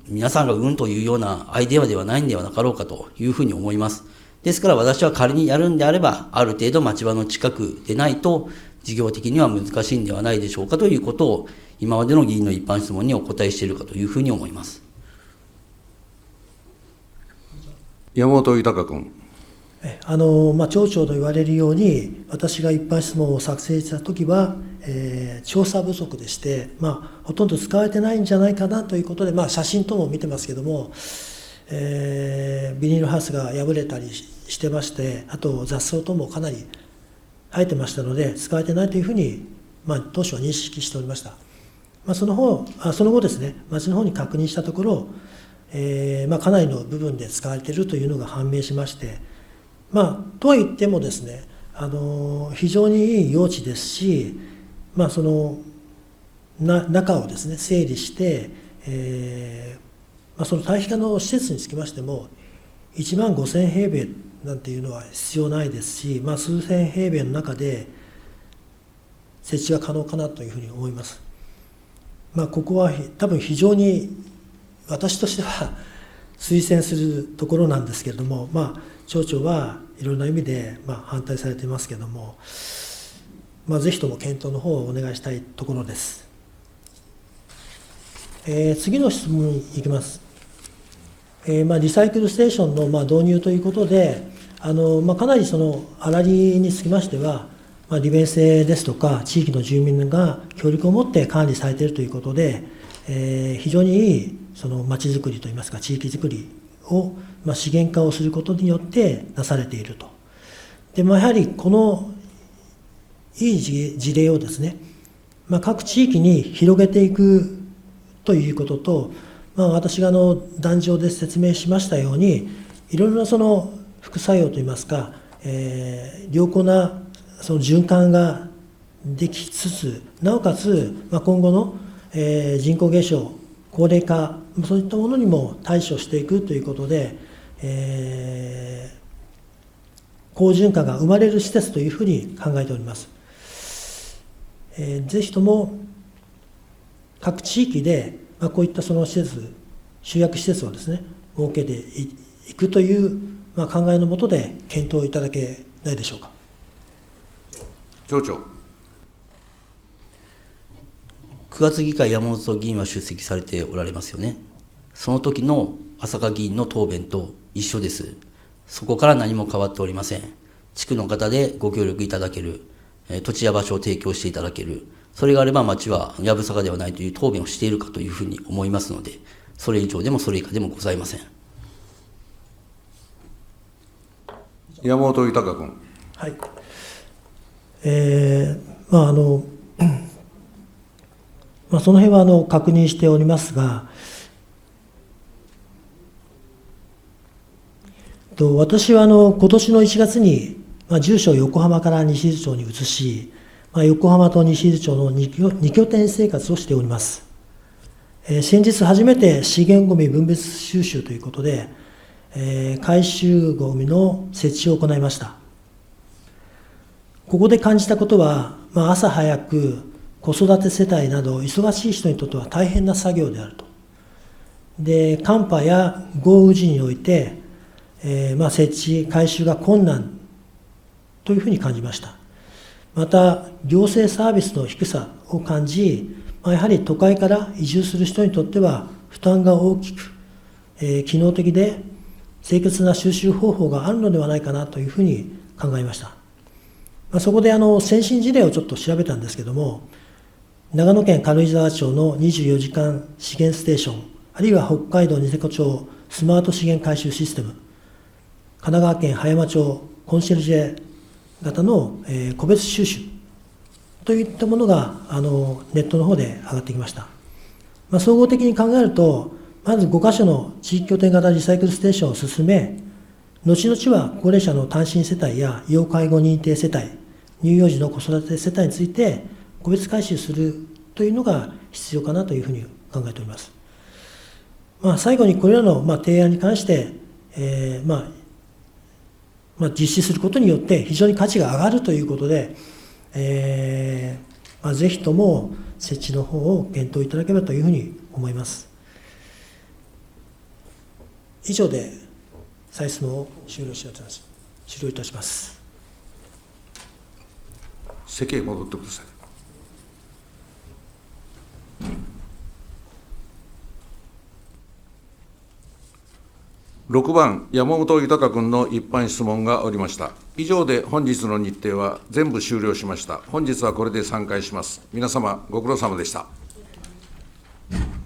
Speaker 3: 皆さんがうんというようなアイデアではないんではなかろうかというふうに思います。ですから私は仮にやるんであれば、ある程度町場の近くでないと事業的には難しいんではないでしょうかということを、今までの議員の一般質問にお答えしているかというふうに思います。
Speaker 1: 山本豊君。
Speaker 2: 町長と言われるように、私が一般質問を作成したときは、調査不足でして、ほとんど使われてないんじゃないかなということで、写真等も見てますけども、ビニールハウスが破れたりしてまして、あと雑草等もかなり生えてましたので、使われてないというふうに、当初は認識しておりました。その後ですね、町の方に確認したところ、かなりの部分で使われているというのが判明しまして、とは言ってもですね、非常にいい用地ですし、その中をですね、整理して、その堆肥化の施設につきましても、1万5000平米なんていうのは必要ないですし、数千平米の中で設置が可能かなというふうに思います。ここは多分非常に私としては推薦するところなんですけれども、町長はいろんな意味で反対されていますけれども、ぜひとも検討の方をお願いしたいところです。次の質問に行きます。リサイクルステーションの導入ということで、かなりその粗利につきましては、利便性ですとか、地域の住民が協力を持って管理されているということで、非常にいいその町づくりといいますか、地域づくりを、資源化をすることによってなされていると。で、やはりこのいい事例をですね、各地域に広げていくということと、私が壇上で説明しましたように、いろいろなその副作用といいますか、良好なその循環ができつつ、なおかつ、今後の、人口減少、高齢化、そういったものにも対処していくということで、好循環が生まれる施設というふうに考えております。ぜひとも各地域で、こういったその施設、集約施設をですね、設けていくという、考えのもとで検討いただけないでしょうか。
Speaker 1: 町長。
Speaker 5: 9月議会、山本議員は出席されておられますよね。その時の浅香議員の答弁と一緒です。そこから何も変わっておりません。地区の方でご協力いただける、土地や場所を提供していただける、それがあれば町はやぶさかではないという答弁をしているかというふうに思いますので、それ以上でもそれ以下でもございません。
Speaker 1: 山本豊君。
Speaker 2: はい。その辺は確認しておりますが、私は今年の1月に、住所を横浜から西伊豆町に移し、横浜と西伊豆町の2拠点生活をしております。先日初めて資源ごみ分別収集ということで、回収ごみの設置を行いました。ここで感じたことは、朝早く子育て世帯など忙しい人にとっては大変な作業であると。で、寒波や豪雨時において、設置、回収が困難というふうに感じました。また、行政サービスの低さを感じ、やはり都会から移住する人にとっては負担が大きく、機能的で清潔な収集方法があるのではないかなというふうに考えました。そこで先進事例をちょっと調べたんですけども、長野県軽井沢町の24時間資源ステーション、あるいは北海道ニセコ町スマート資源回収システム、神奈川県葉山町コンシェルジェ型の個別収集といったものがネットの方で上がってきました。総合的に考えると、まず5カ所の地域拠点型リサイクルステーションを進め、後々は高齢者の単身世帯や要介護認定世帯、乳幼児の子育て世帯について個別回収するというのが必要かなというふうに考えております。最後にこれらの提案に関して、実施することによって非常に価値が上がるということで、ぜひとも設置の方を検討いただければというふうに思います。以上で再質問を終了いたします。
Speaker 1: 席へ戻ってください。6番、山本豊君の一般質問がおりました。以上で本日の日程は全部終了しました。本日はこれで散会します。皆様、ご苦労様でした。